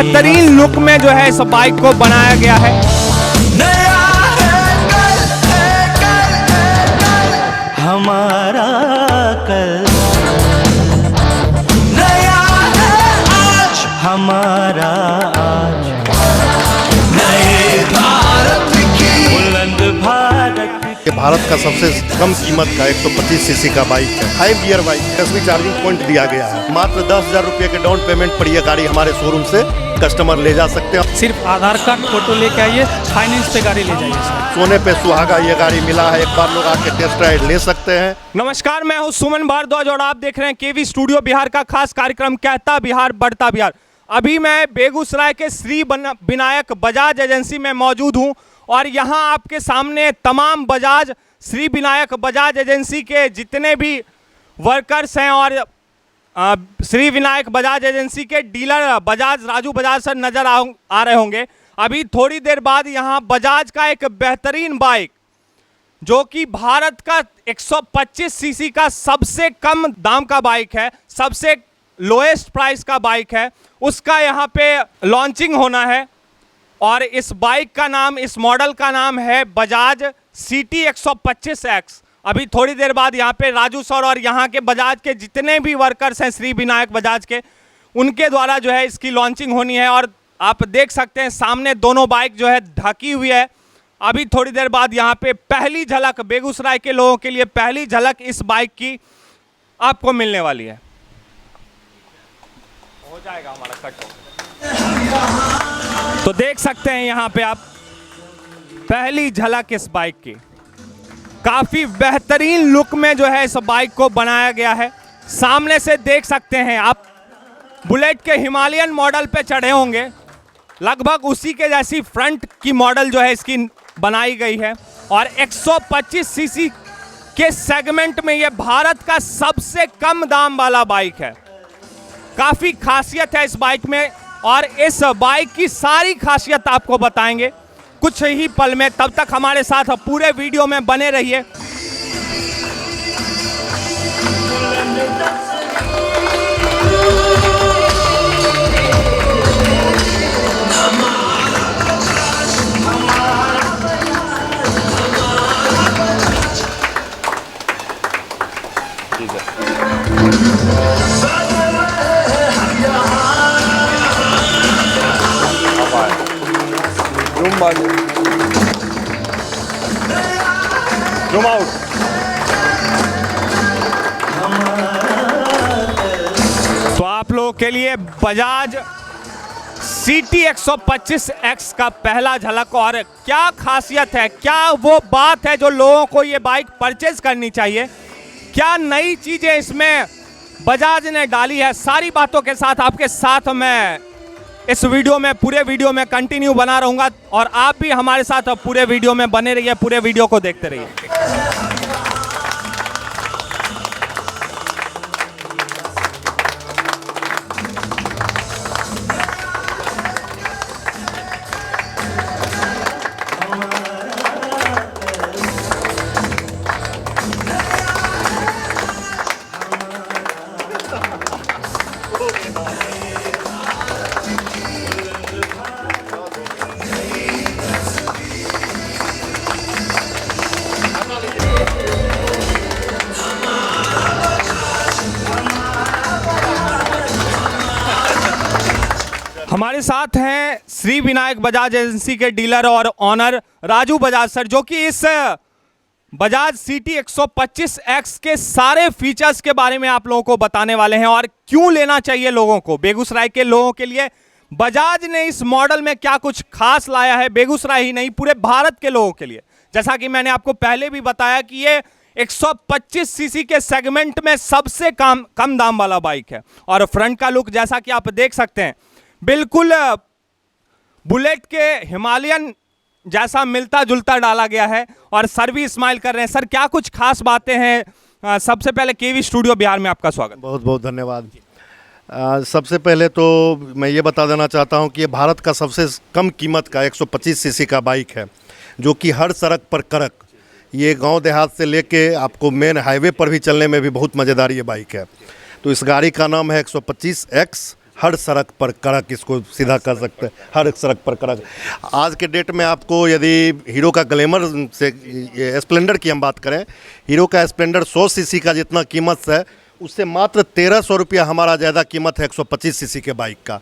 बेहतरीन लुक में जो है इस बाइक को बनाया गया है। हमारा कल नया है आज, हमारा आज नए भारत की बुलंद भारत। भारत का सबसे कम कीमत का 125 सीसी का बाइक है, 5 गियर बाइक है। इसमें चार्जिंग पॉइंट दिया गया है। मात्र 10,000 रुपये के डाउन पेमेंट पर यह गाड़ी हमारे शोरूम से कस्टमर ले जा सकते हैं। सिर्फ आधार कार्ड फोटो लेके आइए, फाइनेंस पे गाड़ी ले जाइए सर। सोने पे सुहागा ये गाड़ी मिला है। एक बार लोग आके टेस्ट राइड ले सकते हैं। नमस्कार, मैं हूं सुमन भारद्वाज और आप देख रहे हैं केवी स्टूडियो बिहार का खास कार्यक्रम कहता बिहार बढ़ता बिहार। अभी मैं बेगूसराय के श्री विनायक बजाज एजेंसी में मौजूद हूं और यहां आपके सामने तमाम बजाज श्री विनायक बजाज एजेंसी के जितने भी वर्कर्स हैं और श्री विनायक बजाज एजेंसी के डीलर बजाज राजू बजाज सर नज़र आ रहे होंगे। अभी थोड़ी देर बाद यहाँ बजाज का एक बेहतरीन बाइक जो कि भारत का 125 सीसी का सबसे कम दाम का बाइक है, सबसे लोएस्ट प्राइस का बाइक है, उसका यहाँ पे लॉन्चिंग होना है। और इस बाइक का नाम, इस मॉडल का नाम है बजाज CT 125X। अभी थोड़ी देर बाद यहाँ पे राजू सर और यहाँ के बजाज के जितने भी वर्कर्स हैं श्री विनायक बजाज के, उनके द्वारा जो है इसकी लॉन्चिंग होनी है। और आप देख सकते हैं सामने दोनों बाइक जो है ढकी हुई है। अभी थोड़ी देर बाद यहाँ पे पहली झलक, बेगूसराय के लोगों के लिए पहली झलक इस बाइक की आपको मिलने वाली है। हो जाएगा हमारा कट। तो देख सकते हैं यहाँ पे आप पहली झलक इस बाइक की। काफी बेहतरीन लुक में जो है इस बाइक को बनाया गया है। सामने से देख सकते हैं आप बुलेट के हिमालयन मॉडल पे चढ़े होंगे, लगभग उसी के जैसी फ्रंट की मॉडल जो है इसकी बनाई गई है। और 125 सीसी के सेगमेंट में ये भारत का सबसे कम दाम वाला बाइक है। काफी खासियत है इस बाइक में और इस बाइक की सारी खासियत आपको बताएंगे कुछ ही पल में। तब तक हमारे साथ पूरे वीडियो में बने रहिए। Zoom out. तो आप लोगों के लिए बजाज CT 125X का पहला झलक। और क्या खासियत है, क्या वो बात है जो लोगों को ये बाइक परचेज करनी चाहिए, क्या नई चीजें इसमें बजाज ने डाली है, सारी बातों के साथ आपके साथ मैं इस वीडियो में, पूरे वीडियो में कंटिन्यू बना रहूंगा। और आप भी हमारे साथ पूरे वीडियो में बने रहिए, पूरे वीडियो को देखते रहिए। हमारे साथ हैं श्री विनायक बजाज एजेंसी के डीलर और ऑनर राजू बजाज सर, जो कि इस बजाज CT 125X के सारे फीचर्स के बारे में आप लोगों को बताने वाले हैं और क्यों लेना चाहिए लोगों को। बेगूसराय के लोगों के लिए बजाज ने इस मॉडल में क्या कुछ खास लाया है, बेगूसराय ही नहीं पूरे भारत के लोगों के लिए। जैसा कि मैंने आपको पहले भी बताया कि ये 125 सीसी के सेगमेंट में सबसे कम दाम वाला बाइक है। और फ्रंट का लुक जैसा कि आप देख सकते हैं बिल्कुल बुलेट के हिमालयन जैसा मिलता जुलता डाला गया है। और सर भी स्माइल कर रहे हैं। सर, क्या कुछ खास बातें हैं? सबसे पहले केवी स्टूडियो बिहार में आपका स्वागत। बहुत बहुत धन्यवाद। सबसे पहले तो मैं ये बता देना चाहता हूँ कि ये भारत का सबसे कम कीमत का 125 सीसी का बाइक है, जो कि हर सड़क पर कड़क, ये गांव देहात से लेके आपको मेन हाईवे पर भी चलने में भी बहुत मज़ेदार ये बाइक है। तो इस गाड़ी का नाम है 125X हर सड़क पर कड़क, इसको सीधा कर सकते हैं, हर सड़क पर कड़क। आज के डेट में आपको यदि हीरो का ग्लैमर से स्प्लेंडर की हम बात करें, हीरो का स्प्लेंडर 100 सीसी का जितना कीमत है, उससे मात्र 1300 रुपया हमारा ज़्यादा कीमत है 125 सीसी के बाइक का।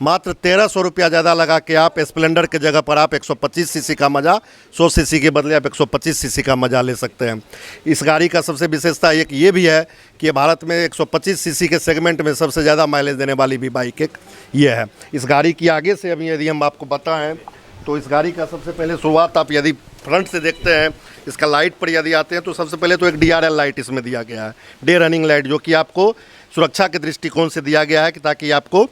मात्र 1300 रुपया ज़्यादा लगा के आप स्प्लेंडर के जगह पर आप 125 सीसी का मज़ा, 100 सीसी के बदले आप 125 सीसी का मज़ा ले सकते हैं। इस गाड़ी का सबसे विशेषता एक ये भी है कि भारत में 125 सीसी के सेगमेंट में सबसे ज़्यादा माइलेज देने वाली भी बाइक एक ये है। इस गाड़ी की आगे से अभी यदि हम आपको बताएं तो इस गाड़ी का सबसे पहले शुरुआत आप यदि फ्रंट से देखते हैं, इसका लाइट पर यदि आते हैं तो सबसे पहले तो एक DRL लाइट इसमें दिया गया है, डे रनिंग लाइट, जो कि आपको सुरक्षा के दृष्टिकोण से दिया गया है कि ताकि आपको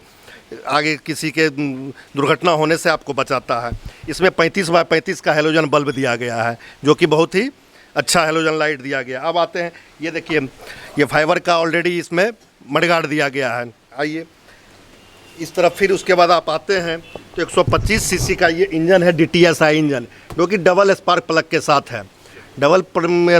आगे किसी के दुर्घटना होने से आपको बचाता है। इसमें 35x35 का हेलोजन बल्ब दिया गया है, जो कि बहुत ही अच्छा हेलोजन लाइट दिया गया। अब आते हैं, ये देखिए ये फाइबर का ऑलरेडी इसमें मडगार्ड दिया गया है। आइए इस तरफ, फिर उसके बाद आप आते हैं तो 125 सीसी का ये इंजन है, DTSI इंजन, जो कि डबल स्पार्क प्लग के साथ है। डबल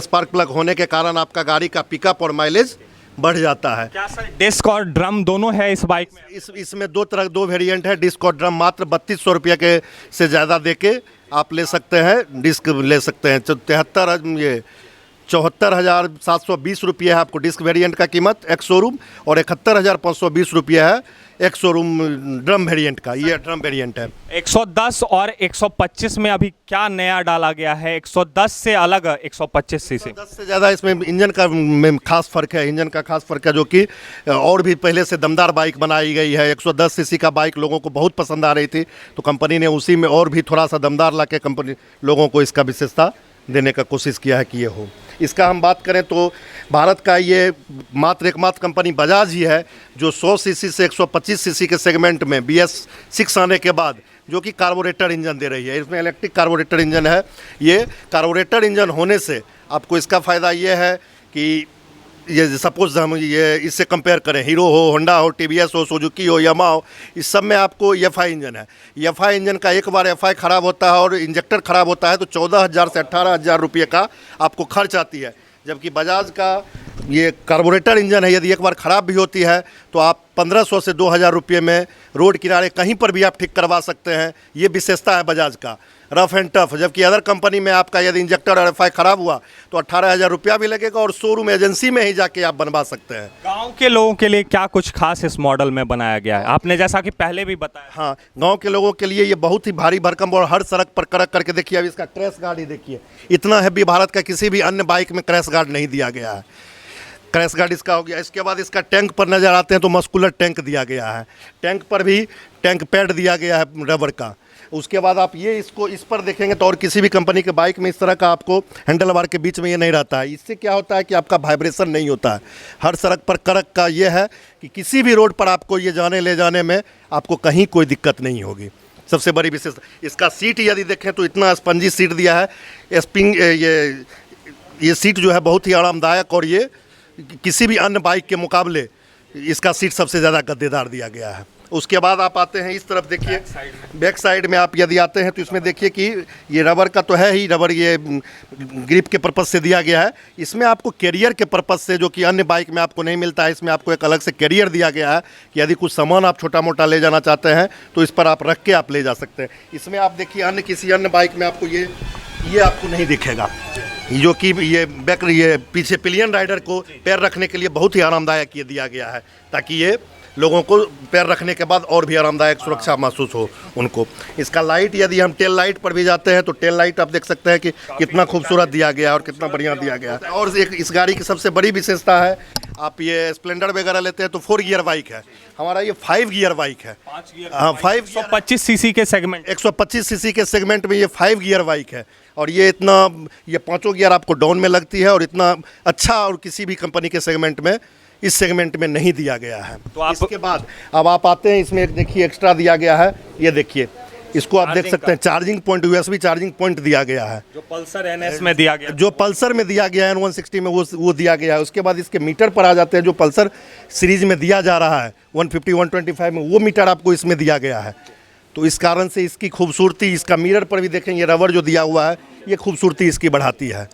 स्पार्क प्लग होने के कारण आपका गाड़ी का पिकअप और माइलेज बढ़ जाता है। क्या सर डिस्क और ड्रम दोनों है इस बाइक में? इसमें दो वेरिएंट है, डिस्क और ड्रम। मात्र 3200 रुपये के से ज़्यादा दे के आप ले सकते हैं, डिस्क ले सकते हैं। 74,720 रुपये है आपको डिस्क वेरिएंट का कीमत एक्स शोरूम, और 71,520 रुपये है एक्स शोरूम ड्रम वेरिएंट का। ये ड्रम वेरिएंट है। 110 और 125 में अभी क्या नया डाला गया है? 110 से अलग 125 सीसी 10 से ज़्यादा इसमें इंजन का खास फ़र्क है, इंजन का खास फ़र्क है, जो कि और भी पहले से दमदार बाइक बनाई गई है। 110 सीसी का बाइक लोगों को बहुत पसंद आ रही थी, तो कंपनी ने उसी में और भी थोड़ा सा दमदार ला के कंपनी लोगों को इसका विशेषता देने का कोशिश किया है कि ये हो। इसका हम बात करें तो भारत का ये एकमात्र कंपनी बजाज ही है जो 100 सीसी से 125 सीसी के सेगमेंट में BS6 आने के बाद जो कि कार्बोरेटर इंजन दे रही है। इसमें इलेक्ट्रिक कार्बोरेटर इंजन है। ये कार्बोरेटर इंजन होने से आपको इसका फ़ायदा ये है कि ये सपोज हम ये इससे कंपेयर करें, हीरो हो, होंडा हो, TVS हो, सुजुकी हो, यामा हो, इस सब में आपको EFI इंजन है। EFI इंजन का एक बार EFI ख़राब होता है और इंजेक्टर ख़राब होता है तो 14,000 से 18,000 रुपये का आपको खर्च आती है। जबकि बजाज का ये कार्बोरेटर इंजन है, यदि एक बार ख़राब भी होती है तो आप 1500 से 2000 रुपये में रोड किनारे कहीं पर भी आप ठीक करवा सकते हैं। ये विशेषता है बजाज का, रफ एंड टफ। जबकि अदर कंपनी में आपका यदि इंजेक्टर और EFI ख़राब हुआ तो 18,000 रुपया भी लगेगा और शोरूम एजेंसी में ही जाके आप बनवा सकते हैं। गांव के लोगों के लिए क्या कुछ खास इस मॉडल में बनाया गया है? आपने जैसा कि पहले भी बताया। हाँ, गांव के लोगों के लिए ये बहुत ही भारी भरकम और हर सड़क पर कड़क करके देखिए। अब इसका क्रैश गार्ड ही देखिए, इतना हैवी भारत का किसी भी अन्य बाइक में क्रैश गार्ड नहीं दिया गया है। क्रैश गार्ड इसका हो गया। इसके बाद इसका टैंक पर नज़र आते हैं तो मस्कुलर टैंक दिया गया है। टैंक पर भी टैंक पैड दिया गया है रबर का। उसके बाद आप ये इसको इस पर देखेंगे तो और किसी भी कंपनी के बाइक में इस तरह का आपको हैंडल बार के बीच में ये नहीं रहता है। इससे क्या होता है कि आपका वाइब्रेशन नहीं होता है। हर सड़क पर कड़क का ये है कि किसी भी रोड पर आपको ये जाने ले जाने में आपको कहीं कोई दिक्कत नहीं होगी। सबसे बड़ी विशेषता इसका सीट यदि देखें तो इतना स्पंजी सीट दिया है। स्प्रिंग ये सीट जो है बहुत ही आरामदायक, और ये किसी भी अन्य बाइक के मुकाबले इसका सीट सबसे ज़्यादा गद्देदार दिया गया है। उसके बाद आप आते हैं इस तरफ, देखिए बैक साइड में आप यदि आते हैं तो इसमें देखिए कि ये रबर का तो है ही, रबर ये ग्रिप के पर्पज़ से दिया गया है। इसमें आपको कैरियर के पर्पज़ से, जो कि अन्य बाइक में आपको नहीं मिलता है, इसमें आपको एक अलग से कैरियर दिया गया है कि यदि कुछ सामान आप छोटा मोटा ले जाना चाहते हैं तो इस पर आप रख के आप ले जा सकते हैं। इसमें आप देखिए अन्य किसी अन्य बाइक में आपको ये आपको नहीं दिखेगा, जो कि ये पीछे पिलियन राइडर को पैर रखने के लिए बहुत ही आरामदायक ये दिया गया है, ताकि ये लोगों को पैर रखने के बाद और भी आरामदायक सुरक्षा महसूस हो उनको। इसका लाइट, यदि हम टेल लाइट पर भी जाते हैं तो टेल लाइट आप देख सकते हैं कि कितना खूबसूरत दिया गया है और कितना बढ़िया दिया गया है। और एक इस गाड़ी की सबसे बड़ी विशेषता है, आप ये स्प्लेंडर वगैरह लेते हैं तो 4 गियर बाइक है, हमारा ये 5 गियर बाइक है। हाँ, 125 सीसी के सेगमेंट 125 सीसी के सेगमेंट में ये 5 गियर बाइक है। और ये पाँचों गियर आपको डाउन में लगती है, और इतना अच्छा और किसी भी कंपनी के सेगमेंट में इस सेगमेंट में नहीं दिया गया है। तो इसके बाद अब आप आते हैं, इसमें देखिए एक्स्ट्रा दिया गया है, ये देखिए इसको आप देख सकते हैं, charging point, USB charging point दिया गया है, जो पल्सर NS में दिया गया, जो पल्सर में दिया गया है N160 में वो दिया गया है। उसके बाद इसके मीटर पर आ जाते हैं, जो पल्सर सीरीज में दिया जा रहा है 150 125 में, वो मीटर आपको इसमें दिया गया है। तो इस कारण से इसकी खूबसूरती, इसका मिरर पर भी देखें, ये रबर जो दिया हुआ है ये खूबसूरती इसकी बढ़ाती है।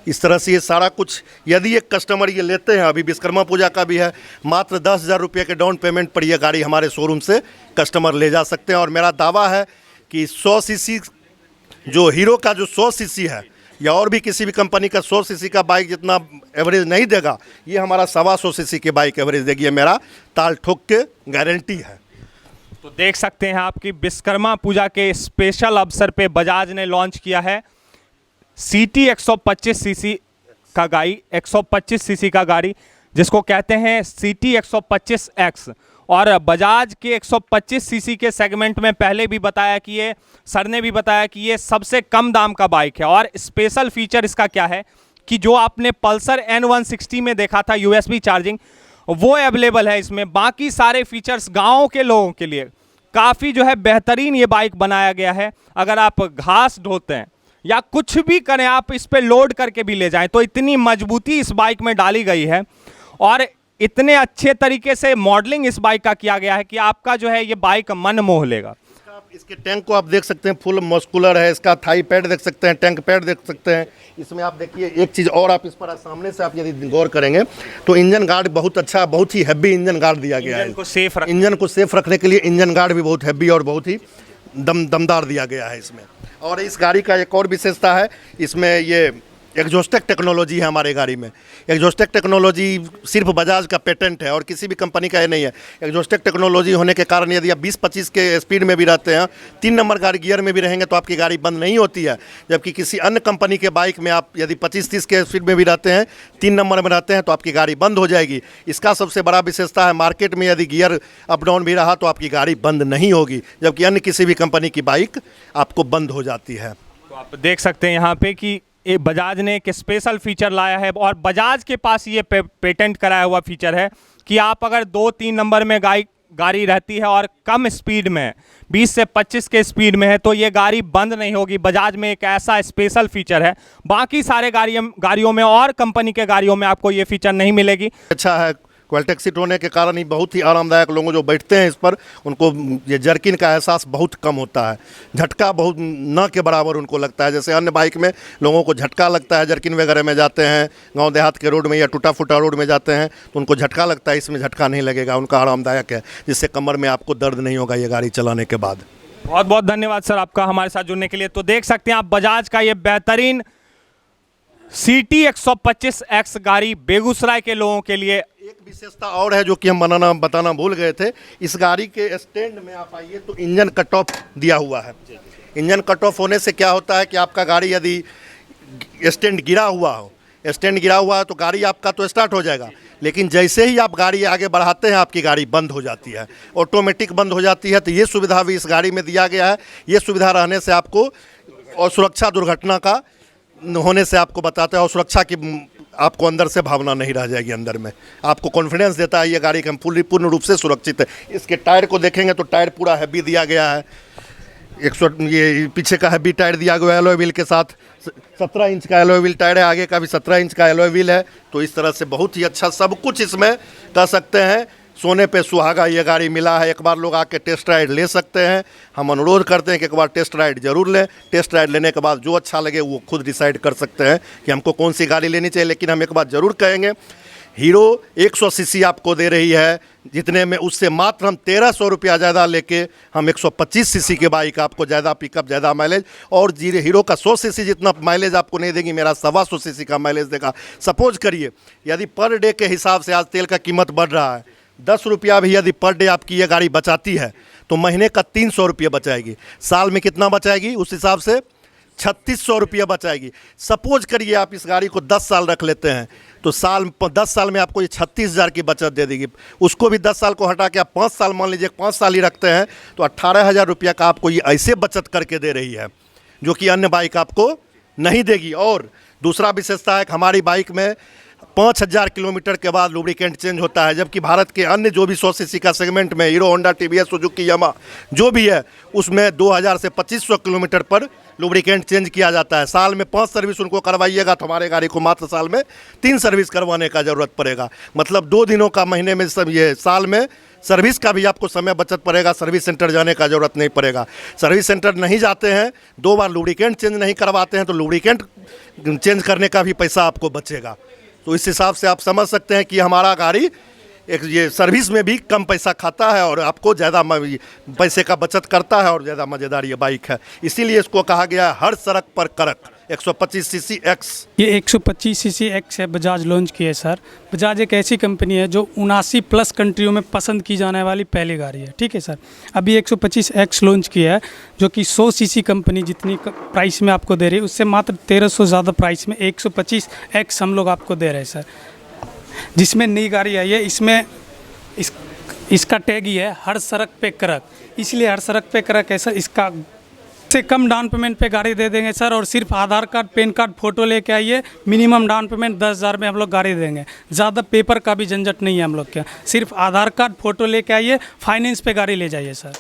इस तरह से ये सारा कुछ, यदि एक कस्टमर ये लेते हैं, अभी विश्वकर्मा पूजा का भी है, मात्र 10,000 रुपये के डाउन पेमेंट पर ये गाड़ी हमारे शोरूम से कस्टमर ले जा सकते हैं। और मेरा दावा है कि 100 सीसी जो हीरो का जो 100 सीसी है, या और भी किसी भी कंपनी का 100 सीसी का बाइक जितना एवरेज नहीं देगा, ये हमारा 125 सीसी की बाइक एवरेज देगी। ये मेरा ताल ठोक के गारंटी है। तो देख सकते हैं आपकी विश्वकर्मा पूजा के स्पेशल अवसर पे बजाज ने लॉन्च किया है CT 125 सीसी का गाड़ी, 125 सीसी का गाड़ी जिसको कहते हैं CT 125X। और बजाज के 125 सीसी के सेगमेंट में पहले भी बताया कि ये, सर ने भी बताया कि ये सबसे कम दाम का बाइक है। और स्पेशल फीचर इसका क्या है कि जो आपने पल्सर N160 में देखा था USB चार्जिंग, वो अवेलेबल है इसमें। बाकी सारे फीचर्स गाँव के लोगों के लिए काफ़ी जो है बेहतरीन ये बाइक बनाया गया है। अगर आप घास ढोते हैं या कुछ भी करें, आप इस पे लोड करके भी ले जाएं, तो इतनी मजबूती इस बाइक में डाली गई है और इतने अच्छे तरीके से मॉडलिंग इस बाइक का किया गया है कि आपका जो है ये बाइक मन मोह लेगा। इसके टैंक को आप देख सकते हैं, फुल मस्कुलर है। इसका थाई पैड देख सकते हैं, टैंक पैड देख सकते हैं। इसमें आप देखिए एक चीज़ और, आप इस पर सामने से आप यदि गौर करेंगे तो इंजन गार्ड बहुत अच्छा, बहुत ही हैवी इंजन गार्ड दिया गया है। इंजन को सेफ रखने के लिए इंजन गार्ड भी बहुत हैवी और बहुत ही दमदार दिया गया है इसमें। और इस गाड़ी का एक और विशेषता है, इसमें ये एग्जॉस्टेक टेक्नोलॉजी है हमारे गाड़ी में। एग्जॉस्टेक टेक्नोलॉजी सिर्फ बजाज का पेटेंट है और किसी भी कंपनी का ये नहीं है। एग्जॉस्टेक टेक्नोलॉजी होने के कारण यदि आप 20-25 के स्पीड में भी रहते हैं, 3 नंबर गाड़ी गियर में भी रहेंगे तो आपकी गाड़ी बंद नहीं होती है। जबकि किसी अन्य कंपनी के बाइक में आप यदि 25-30 के स्पीड में भी रहते हैं, 3 नंबर में रहते हैं, तो आपकी गाड़ी बंद हो जाएगी। इसका सबसे बड़ा विशेषता है, मार्केट में यदि गियर अप डाउन भी रहा तो आपकी गाड़ी बंद नहीं होगी, जबकि अन्य किसी भी कंपनी की बाइक आपको बंद हो जाती है। तो आप देख सकते हैं यहाँ पे कि ये बजाज ने एक स्पेशल फीचर लाया है और बजाज के पास ये पेटेंट कराया हुआ फीचर है कि आप अगर 2-3 नंबर में गाड़ी रहती है और कम स्पीड में 20 से 25 के स्पीड में है तो ये गाड़ी बंद नहीं होगी। बजाज में एक ऐसा स्पेशल फीचर है, बाकी सारे गाड़ियों में और कंपनी के गाड़ियों में आपको ये फीचर नहीं मिलेगी। अच्छा है, क्वाल्टेक सीट होने के कारण ही बहुत ही आरामदायक, लोगों जो बैठते हैं इस पर उनको ये जर्किन का एहसास बहुत कम होता है। झटका बहुत न के बराबर उनको लगता है। जैसे अन्य बाइक में लोगों को झटका लगता है, जर्किन वगैरह में जाते हैं, गांव देहात के रोड में या टूटा फूटा रोड में जाते हैं तो उनको झटका लगता है। इसमें झटका नहीं लगेगा, उनका आरामदायक है, जिससे कमर में आपको दर्द नहीं होगा ये गाड़ी चलाने के बाद। बहुत बहुत धन्यवाद सर आपका हमारे साथ जुड़ने के लिए। तो देख सकते हैं आप बजाज का ये बेहतरीन CT 125X गाड़ी बेगूसराय के लोगों के लिए। एक विशेषता और है जो कि हम बताना भूल गए थे। इस गाड़ी के स्टैंड में आप आइए तो इंजन कट ऑफ दिया हुआ है। इंजन कट ऑफ होने से क्या होता है कि आपका गाड़ी यदि स्टैंड गिरा हुआ है तो गाड़ी आपका तो स्टार्ट हो जाएगा, लेकिन जैसे ही आप गाड़ी आगे बढ़ाते हैं आपकी गाड़ी बंद हो जाती है, ऑटोमेटिक बंद हो जाती है। तो ये सुविधा भी इस गाड़ी में दिया गया है। ये सुविधा रहने से आपको, और सुरक्षा दुर्घटना का होने से आपको बताता है, और सुरक्षा की आपको अंदर से भावना नहीं रह जाएगी। अंदर में आपको कॉन्फिडेंस देता है ये गाड़ी का पूर्ण रूप से सुरक्षित है। इसके टायर को देखेंगे तो टायर पूरा हैवी दिया गया है। ये पीछे का हैवी टायर दिया गया है एलॉय व्हील के साथ। 17 इंच का एलॉय व्हील टायर है, आगे का भी 17 इंच का एलॉय व्हील है। तो इस तरह से बहुत ही अच्छा सब कुछ इसमें कह सकते हैं सोने पे सुहागा ये गाड़ी मिला है। एक बार लोग आके टेस्ट राइड ले सकते हैं। हम अनुरोध करते हैं कि एक बार टेस्ट राइड जरूर लें। टेस्ट राइड लेने के बाद जो अच्छा लगे वो खुद डिसाइड कर सकते हैं कि हमको कौन सी गाड़ी लेनी चाहिए। लेकिन हम एक बात जरूर कहेंगे, हीरो 100 सीसी आपको दे रही है, जितने में उससे मात्र हम 1300 रुपया ज़्यादा लेके हम 125 सीसी की बाइक आपको ज़्यादा पिकअप, ज़्यादा माइलेज, और हीरो का 100 सीसी जितना माइलेज आपको नहीं देगी, मेरा 125 सीसी का माइलेज देगा। सपोज करिए यदि पर डे के हिसाब से आज तेल का कीमत बढ़ रहा है, 10 रुपया भी यदि पर डे आपकी ये गाड़ी बचाती है तो महीने का 300 रुपये बचाएगी। साल में कितना बचाएगी? उस हिसाब से 3600 रुपये बचाएगी। सपोज करिए आप इस गाड़ी को 10 साल रख लेते हैं तो 10 साल में आपको ये 36,000 की बचत दे देगी। उसको भी 10 साल को हटा के आप 5 साल मान लीजिए, 5 साल ही रखते हैं तो 18,000 रुपया का आपको ये ऐसे बचत करके दे रही है जो कि अन्य बाइक आपको नहीं देगी। और दूसरा विशेषता है कि हमारी बाइक में 5000 किलोमीटर के बाद लुब्रिकेंट चेंज होता है, जबकि भारत के अन्य जो भी 100 सीसी का सेगमेंट में हीरो होंडा, टीवीएस, सुजुकी, यामा जो भी है उसमें 2000 से 2500 किलोमीटर पर लुब्रिकेंट चेंज किया जाता है। साल में 5 सर्विस उनको करवाइएगा तो हमारे गाड़ी को मात्र साल में 3 सर्विस करवाने का ज़रूरत पड़ेगा। मतलब 2 दिनों का महीने में सब ये साल में सर्विस का भी आपको समय बचत पड़ेगा, सर्विस सेंटर जाने का ज़रूरत नहीं पड़ेगा। सर्विस सेंटर नहीं जाते हैं, 2 बार लुब्रिकेंट चेंज नहीं करवाते हैं तो लुब्रिकेंट चेंज करने का भी पैसा आपको बचेगा। तो इस हिसाब से आप समझ सकते हैं कि हमारा गाड़ी एक ये सर्विस में भी कम पैसा खाता है और आपको ज़्यादा पैसे का बचत करता है और ज़्यादा मज़ेदार ये बाइक है। इसीलिए इसको कहा गया है हर सड़क पर कड़क 125 सीसी एक्स। ये 125 सीसी एक्स है, बजाज लॉन्च की है सर। बजाज एक ऐसी कंपनी है जो 79+ कंट्रियों में पसंद की जाने वाली पहली गाड़ी है, ठीक है सर। अभी 125 एक्स लॉन्च किया है जो कि 100 सीसी कंपनी जितनी प्राइस में आपको दे रही है उससे मात्र 1300 ज़्यादा प्राइस में 125 एक्स हम लोग आपको दे रहे हैं सर। जिसमें नई गाड़ी आई है, इसमें इसका टैग ही है हर सड़क पे करक, इसलिए हर सड़क पे करक है सर। इसका से कम डाउन पेमेंट पे गाड़ी दे देंगे सर, और सिर्फ आधार कार्ड, पैन कार्ड, फोटो लेके आइए। मिनिमम डाउन पेमेंट 10,000 में हम लोग गाड़ी देंगे। ज़्यादा पेपर का भी झंझट नहीं है हम लोग के, सिर्फ आधार कार्ड, फोटो लेके आइए, फाइनेंस पे गाड़ी ले जाइए सर।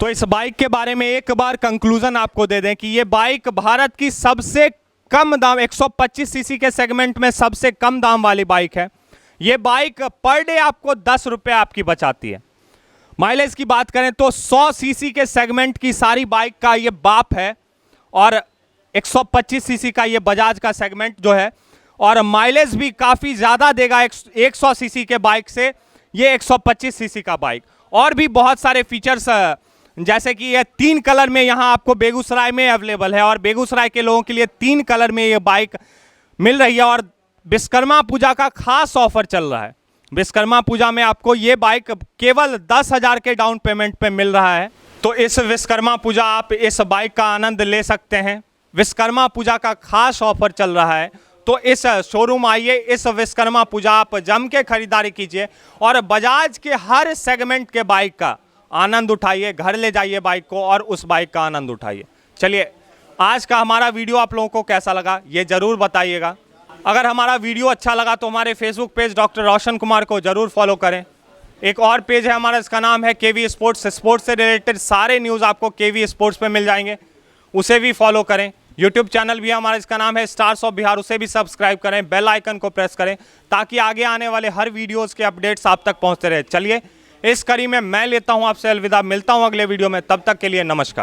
तो इस बाइक के बारे में एक बार कंक्लूजन आपको दे दें कि ये बाइक भारत की सबसे कम दाम 125 सीसी के सेगमेंट में सबसे कम दाम वाली बाइक है। ये बाइक पर डे आपको 10 रुपये आपकी बचाती है। माइलेज की बात करें तो 100 सीसी के सेगमेंट की सारी बाइक का ये बाप है और 125 सीसी का ये बजाज का सेगमेंट जो है, और माइलेज भी काफ़ी ज़्यादा देगा 100 सीसी के बाइक से ये 125 सीसी का बाइक। और भी बहुत सारे फीचर्स जैसे कि ये 3 कलर में यहाँ आपको बेगूसराय में अवेलेबल है और बेगूसराय के लोगों के लिए 3 कलर में ये बाइक मिल रही है। और विश्वकर्मा पूजा का खास ऑफर चल रहा है। विश्वकर्मा पूजा में आपको ये बाइक केवल 10,000 के डाउन पेमेंट पे मिल रहा है। तो इस विश्वकर्मा पूजा आप इस बाइक का आनंद ले सकते हैं। विश्वकर्मा पूजा का खास ऑफर चल रहा है, तो इस शोरूम आइए, इस विश्वकर्मा पूजा आप जम के खरीदारी कीजिए और बजाज के हर सेगमेंट के बाइक का आनंद उठाइए, घर ले जाइए बाइक को और उस बाइक का आनंद उठाइए। चलिए, आज का हमारा वीडियो आप लोगों को कैसा लगा ये ज़रूर बताइएगा। अगर हमारा वीडियो अच्छा लगा तो हमारे Facebook page doctor Roshan Kumar को ज़रूर फॉलो करें। एक और पेज है हमारा, इसका नाम है केवी स्पोर्ट्स। स्पोर्ट्स से रिलेटेड सारे न्यूज़ आपको केवी स्पोर्ट्स पे मिल जाएंगे, उसे भी फॉलो करें। यूट्यूब चैनल भी हमारा, इसका नाम है स्टार्स ऑफ बिहार, उसे भी सब्सक्राइब करें, बेल आइकन को प्रेस करें ताकि आगे आने वाले हर वीडियोज़ के अपडेट्स आप तक पहुँचते रहे। चलिए, इस कड़ी में मैं लेता हूँ आपसे अलविदा, मिलता हूँ अगले वीडियो में, तब तक के लिए नमस्कार।